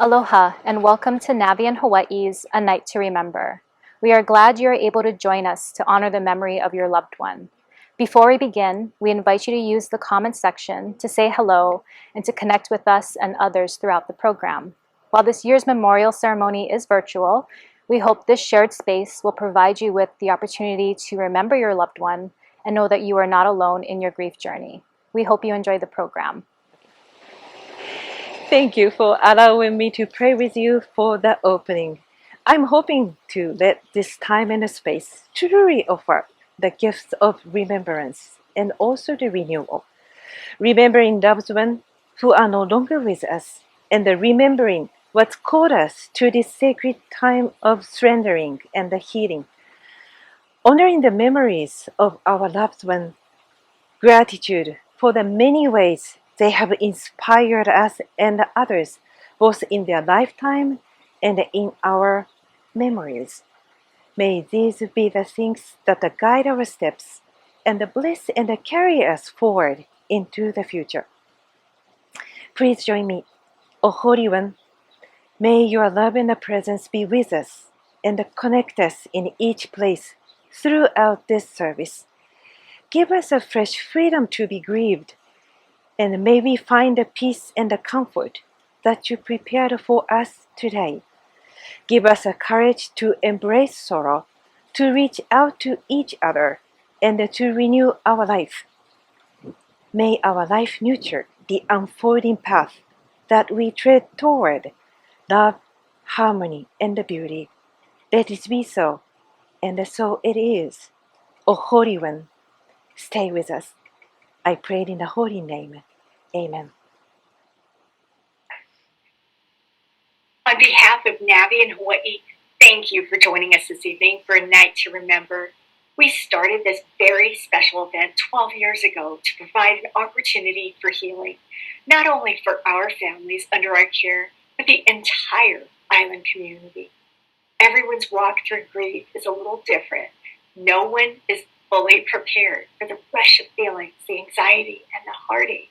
Aloha and welcome to Navian Hawaii's A Night to Remember. We are glad you are able to join us to honor the memory of your loved one. Before we begin, we invite you to use the comment section to say hello and to connect with us and others throughout the program. While this year's memorial ceremony is virtual, we hope this shared space will provide you with the opportunity to remember your loved one and know that you are not alone in your grief journey. We hope you enjoy the program. Thank you for allowing me to pray with you for the opening. I'm hoping to let this time and space truly offer the gifts of remembrance and also the renewal. Remembering loved ones who are no longer with us and remembering what called us to this sacred time of surrendering and the healing. Honoring the memories of our loved ones, gratitude for the many ways they have inspired us and others, both in their lifetime and in our memories. May these be the things that guide our steps and bless and carry us forward into the future. Please join me, O Holy One. May your love and presence be with us and connect us in each place throughout this service. Give us a fresh freedom to be grieved, and may we find the peace and the comfort that you prepared for us today. Give us a courage to embrace sorrow, to reach out to each other, and to renew our life. May our life nurture the unfolding path that we tread toward love, harmony, and beauty. Let it be so, and so it is. O Holy One, stay with us. I pray in the holy name. Amen. On behalf of Navian Hawaii, thank you for joining us this evening for A Night to Remember. We started this very special event 12 years ago to provide an opportunity for healing, not only for our families under our care, but the entire island community. Everyone's walk through grief is a little different. No one is fully prepared for the rush of feelings, the anxiety, and the heartache.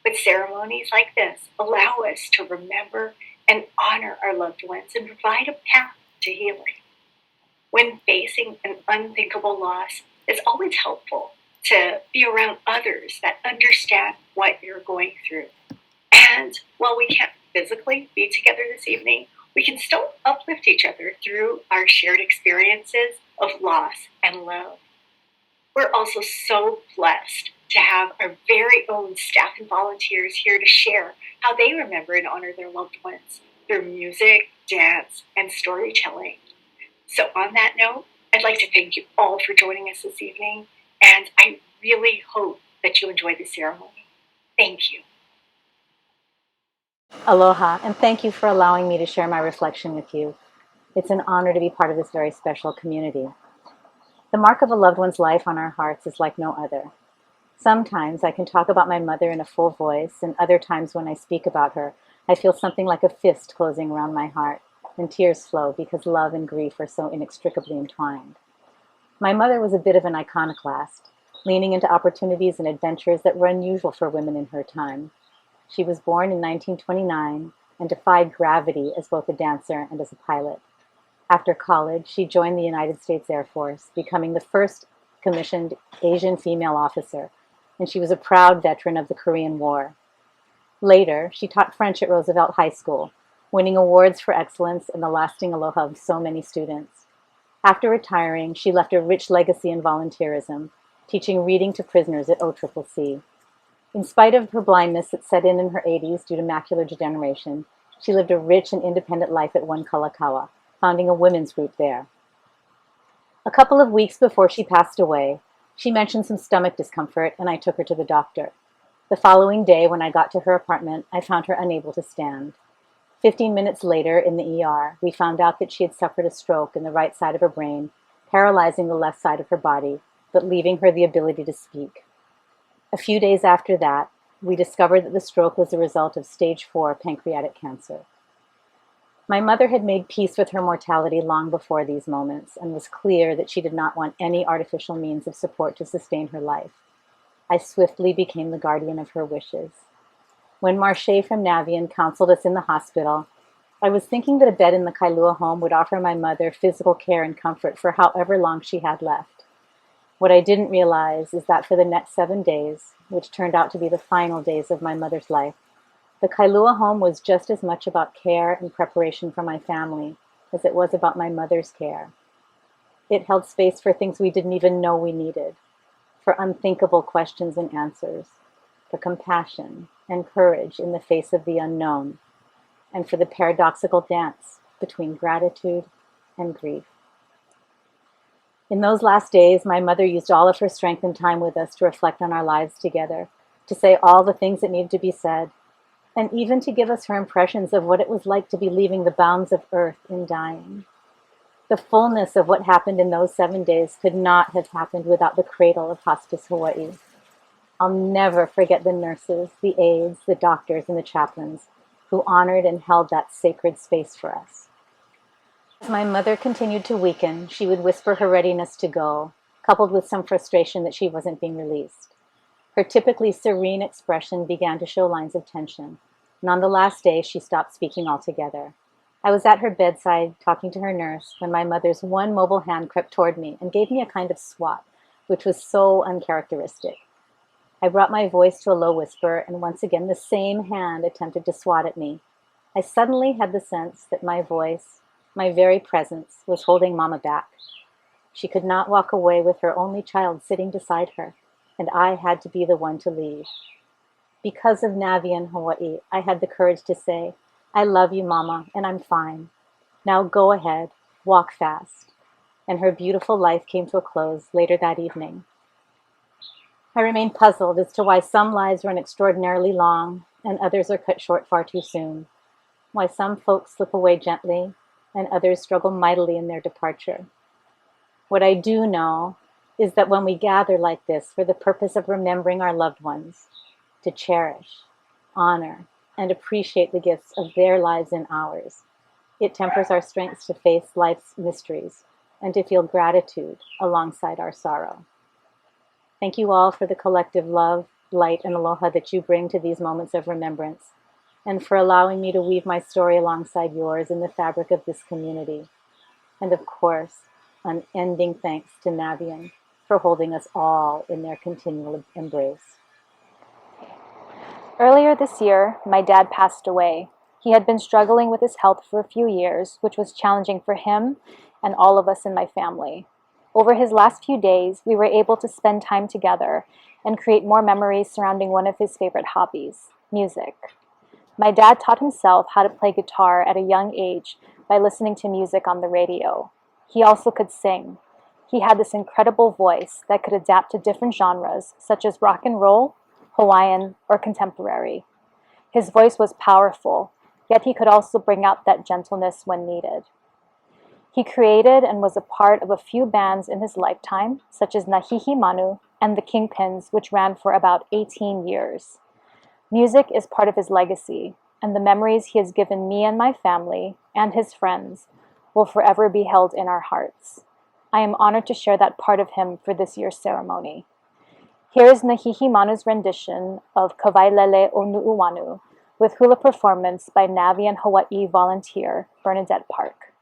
But ceremonies like this allow us to remember and honor our loved ones and provide a path to healing. When facing an unthinkable loss, it's always helpful to be around others that understand what you're going through. And while we can't physically be together this evening, we can still uplift each other through our shared experiences of loss and love. We're also so blessed to have our very own staff and volunteers here to share how they remember and honor their loved ones through music, dance, and storytelling. So on that note, I'd like to thank you all for joining us this evening, and I really hope that you enjoy the ceremony. Thank you. Aloha, and thank you for allowing me to share my reflection with you. It's an honor to be part of this very special community. The mark of a loved one's life on our hearts is like no other. Sometimes I can talk about my mother in a full voice, and other times when I speak about her, I feel something like a fist closing around my heart, and tears flow because love and grief are so inextricably entwined. My mother was a bit of an iconoclast, leaning into opportunities and adventures that were unusual for women in her time. She was born in 1929 and defied gravity as both a dancer and as a pilot. After college, she joined the United States Air Force, becoming the first commissioned Asian female officer, and she was a proud veteran of the Korean War. Later, she taught French at Roosevelt High School, winning awards for excellence and the lasting aloha of so many students. After retiring, she left a rich legacy in volunteerism, teaching reading to prisoners at OCCC. In spite of her blindness that set in her 80s due to macular degeneration, she lived a rich and independent life at One Kalakaua, founding a women's group there. A couple of weeks before she passed away, she mentioned some stomach discomfort, and I took her to the doctor. The following day, when I got to her apartment, I found her unable to stand. 15 minutes later, in the ER, we found out that she had suffered a stroke in the right side of her brain, paralyzing the left side of her body, but leaving her the ability to speak. A few days after that, we discovered that the stroke was the result of stage 4 pancreatic cancer. My mother had made peace with her mortality long before these moments, and was clear that she did not want any artificial means of support to sustain her life. I swiftly became the guardian of her wishes. When Marche from Navian counseled us in the hospital, I was thinking that a bed in the Kailua home would offer my mother physical care and comfort for however long she had left. What I didn't realize is that for the next 7 days, which turned out to be the final days of my mother's life, the Kailua home was just as much about care and preparation for my family as it was about my mother's care. It held space for things we didn't even know we needed, for unthinkable questions and answers, for compassion and courage in the face of the unknown, and for the paradoxical dance between gratitude and grief. In those last days, my mother used all of her strength and time with us to reflect on our lives together, to say all the things that needed to be said, and even to give us her impressions of what it was like to be leaving the bounds of earth in dying. The fullness of what happened in those 7 days could not have happened without the cradle of Hospice Hawaii. I'll never forget the nurses, the aides, the doctors, and the chaplains who honored and held that sacred space for us. As my mother continued to weaken, she would whisper her readiness to go, coupled with some frustration that she wasn't being released. Her typically serene expression began to show lines of tension, and on the last day, she stopped speaking altogether. I was at her bedside talking to her nurse when my mother's one mobile hand crept toward me and gave me a kind of swat, which was so uncharacteristic. I brought my voice to a low whisper, and once again the same hand attempted to swat at me. I suddenly had the sense that my voice, my very presence, was holding Mama back. She could not walk away with her only child sitting beside her, and I had to be the one to leave. Because of Navian Hawaii, I had the courage to say, "I love you, Mama, and I'm fine. Now go ahead, walk fast." And her beautiful life came to a close later that evening. I remain puzzled as to why some lives run extraordinarily long and others are cut short far too soon. Why some folks slip away gently and others struggle mightily in their departure. What I do know is that when we gather like this for the purpose of remembering our loved ones, to cherish, honor, and appreciate the gifts of their lives and ours, it tempers our strengths to face life's mysteries and to feel gratitude alongside our sorrow. Thank you all for the collective love, light, and aloha that you bring to these moments of remembrance, and for allowing me to weave my story alongside yours in the fabric of this community. And of course, unending thanks to Navian for holding us all in their continual embrace. Earlier this year, my dad passed away. He had been struggling with his health for a few years, which was challenging for him and all of us in my family. Over his last few days, we were able to spend time together and create more memories surrounding one of his favorite hobbies, music. My dad taught himself how to play guitar at a young age by listening to music on the radio. He also could sing. He had this incredible voice that could adapt to different genres, such as rock and roll, Hawaiian, or contemporary. His voice was powerful, yet he could also bring out that gentleness when needed. He created and was a part of a few bands in his lifetime, such as Nahihi Manu and the Kingpins, which ran for about 18 years. Music is part of his legacy, and the memories he has given me and my family, and his friends, will forever be held in our hearts. I am honored to share that part of him for this year's ceremony. Here is Nahihi Manu's rendition of Kawailele o Nu'uwanu with Hula Performance by Navian Hawaii volunteer Bernadette Park.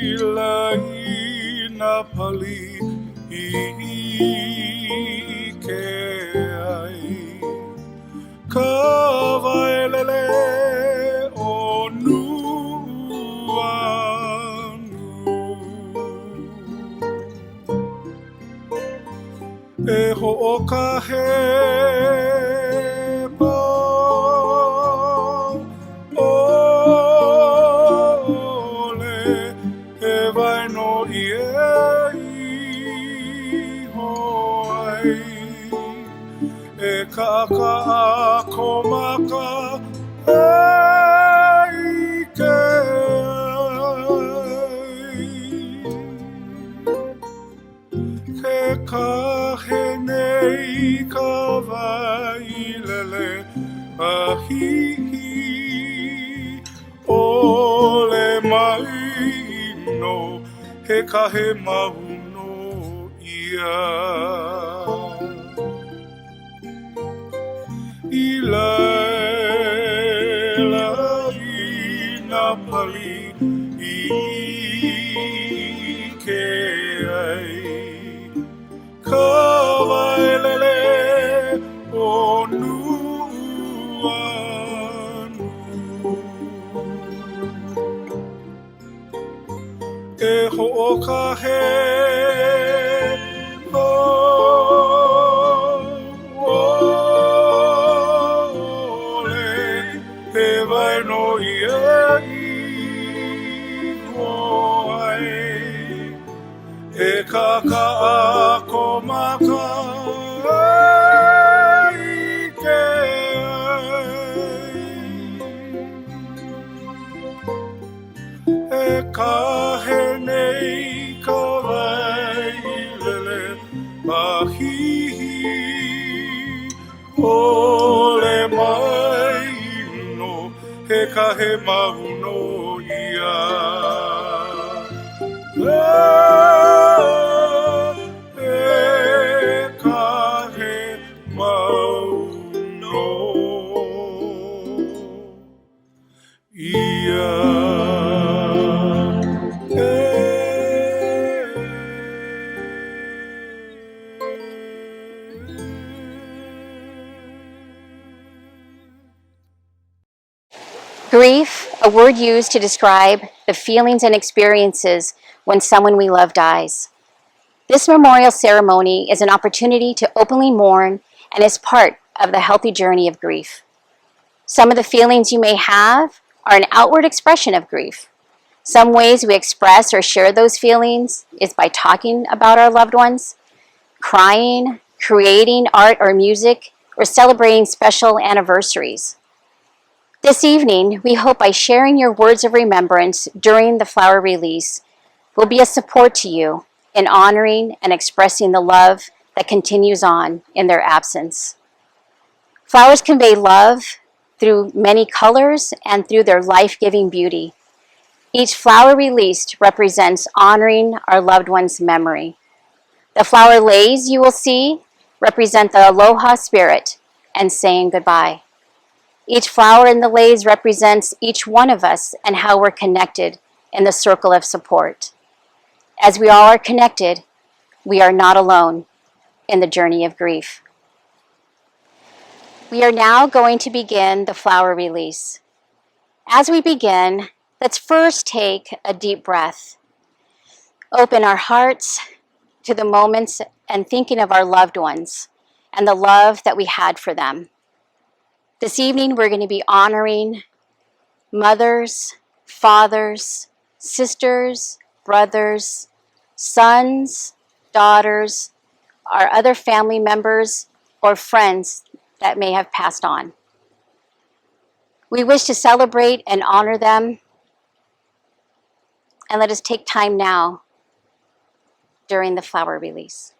Ilai na pali I ke ai Kawailele o nuanu E ho'okahe pa Kaka komaka aike Ke kahenei kawailele ahihi Ole mai kahe mahuno ia. I laila I nā pali I ke ai. Ka wailele o nuanu. E ho'okahe ole he waino ia I hoai. E kaka ako maka I ke ai. E kahe nei ka wailele mahihi ole mai no he kahe mahuno ia. E kahe mahuno ia. Grief, a word used to describe the feelings and experiences when someone we love dies. This memorial ceremony is an opportunity to openly mourn and is part of the healthy journey of grief. Some of the feelings you may have are an outward expression of grief. Some ways we express or share those feelings is by talking about our loved ones, crying, creating art or music, or celebrating special anniversaries. This evening, we hope by sharing your words of remembrance during the flower release will be a support to you in honoring and expressing the love that continues on in their absence. Flowers convey love through many colors and through their life-giving beauty. Each flower released represents honoring our loved one's memory. The flower leis you will see represent the aloha spirit and saying goodbye. Each flower in the leis represents each one of us and how we're connected in the circle of support. As we all are connected, we are not alone in the journey of grief. We are now going to begin the flower release. As we begin, let's first take a deep breath. Open our hearts to the moments and thinking of our loved ones and the love that we had for them. This evening, we're going to be honoring mothers, fathers, sisters, brothers, sons, daughters, our other family members, or friends that may have passed on. We wish to celebrate and honor them, and let us take time now during the flower release.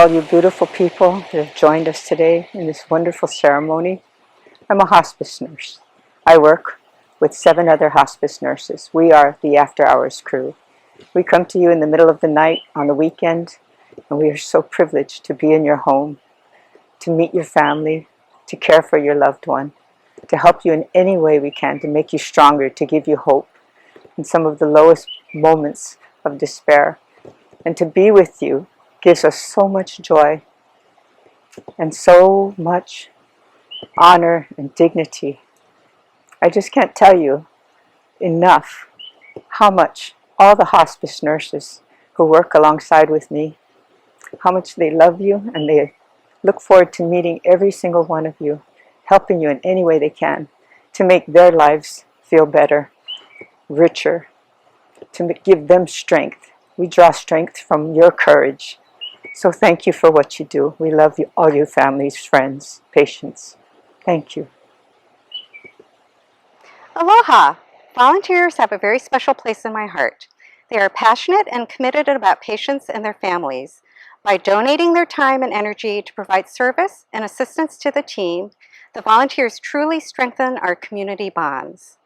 all you beautiful people that have joined us today in this wonderful ceremony. I'm a hospice nurse. I work with 7 other hospice nurses. We are the After Hours crew. We come to you in the middle of the night on the weekend, and we are so privileged to be in your home, to meet your family, to care for your loved one, to help you in any way we can, to make you stronger, to give you hope in some of the lowest moments of despair. And to be with you gives us so much joy and so much honor and dignity. I just can't tell you enough how much all the hospice nurses who work alongside with me, how much they love you, and they look forward to meeting every single one of you, helping you in any way they can to make their lives feel better, richer, to give them strength. We draw strength from your courage. So thank you for what you do. We love you, all your families, friends, patients. Thank you. Aloha! Volunteers have a very special place in my heart. They are passionate and committed about patients and their families. By donating their time and energy to provide service and assistance to the team, the volunteers truly strengthen our community bonds.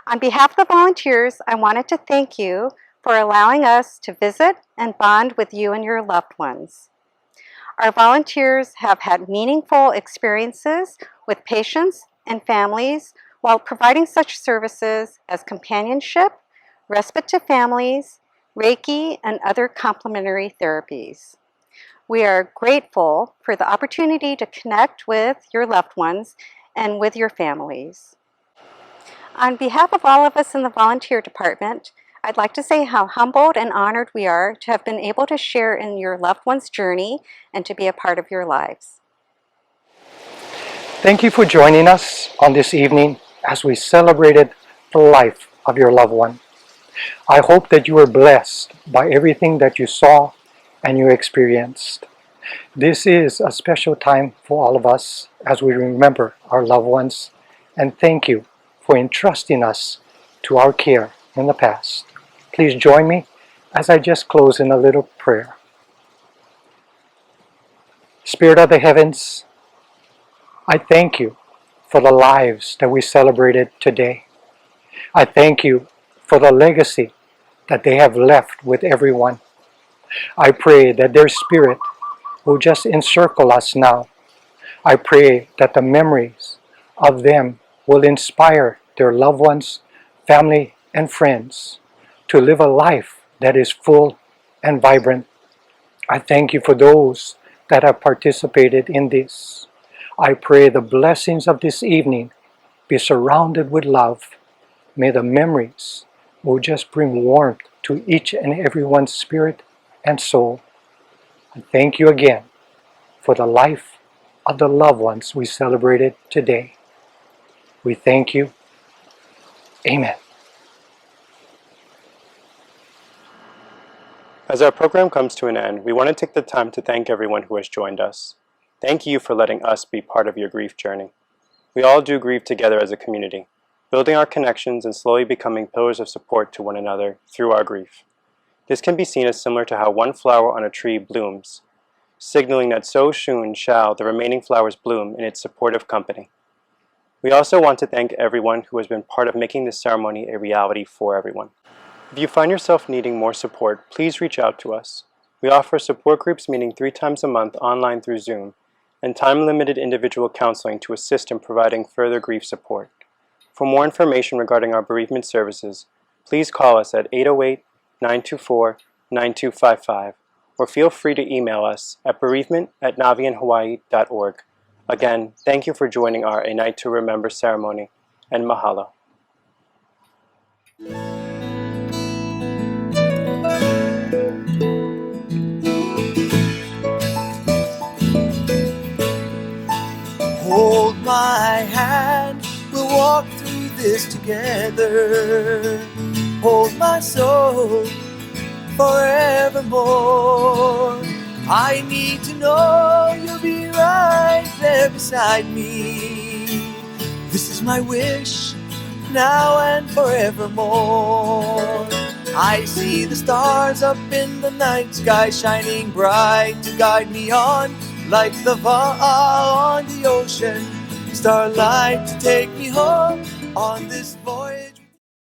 On behalf of the volunteers, I wanted to thank you for allowing us to visit and bond with you and your loved ones. Our volunteers have had meaningful experiences with patients and families while providing such services as companionship, respite to families, Reiki, and other complementary therapies. We are grateful for the opportunity to connect with your loved ones and with your families. On behalf of all of us in the volunteer department, I'd like to say how humbled and honored we are to have been able to share in your loved one's journey and to be a part of your lives. Thank you for joining us on this evening as we celebrated the life of your loved one. I hope that you were blessed by everything that you saw and you experienced. This is a special time for all of us as we remember our loved ones, and thank you for entrusting us to our care in the past. Please join me as I just close in a little prayer. Spirit of the heavens, I thank you for the lives that we celebrated today. I thank you for the legacy that they have left with everyone. I pray that their spirit will just encircle us now. I pray that the memories of them will inspire their loved ones, family, and friends to live a life that is full and vibrant. I thank you for those that have participated in this. I pray the blessings of this evening be surrounded with love. May the memories will just bring warmth to each and everyone's spirit and soul. And thank you again for the life of the loved ones we celebrated today. We thank you. Amen. As our program comes to an end, we want to take the time to thank everyone who has joined us. Thank you for letting us be part of your grief journey. We all do grieve together as a community, building our connections and slowly becoming pillars of support to one another through our grief. This can be seen as similar to how one flower on a tree blooms, signaling that so soon shall the remaining flowers bloom in its supportive company. We also want to thank everyone who has been part of making this ceremony a reality for everyone. If you find yourself needing more support, please reach out to us. We offer support groups meeting 3 times a month online through Zoom, and time-limited individual counseling to assist in providing further grief support. For more information regarding our bereavement services, please call us at 808-924-9255, or feel free to email us at bereavement@navianhawaii.org. Again, thank you for joining our A Night to Remember ceremony, and mahalo. Hold my hand, we'll walk through this together. Hold my soul forevermore. I need to know you'll be right there beside me. This is my wish, now and forevermore. I see the stars up in the night sky shining bright to guide me on, like the vow on the ocean, starlight to take me home on this voyage.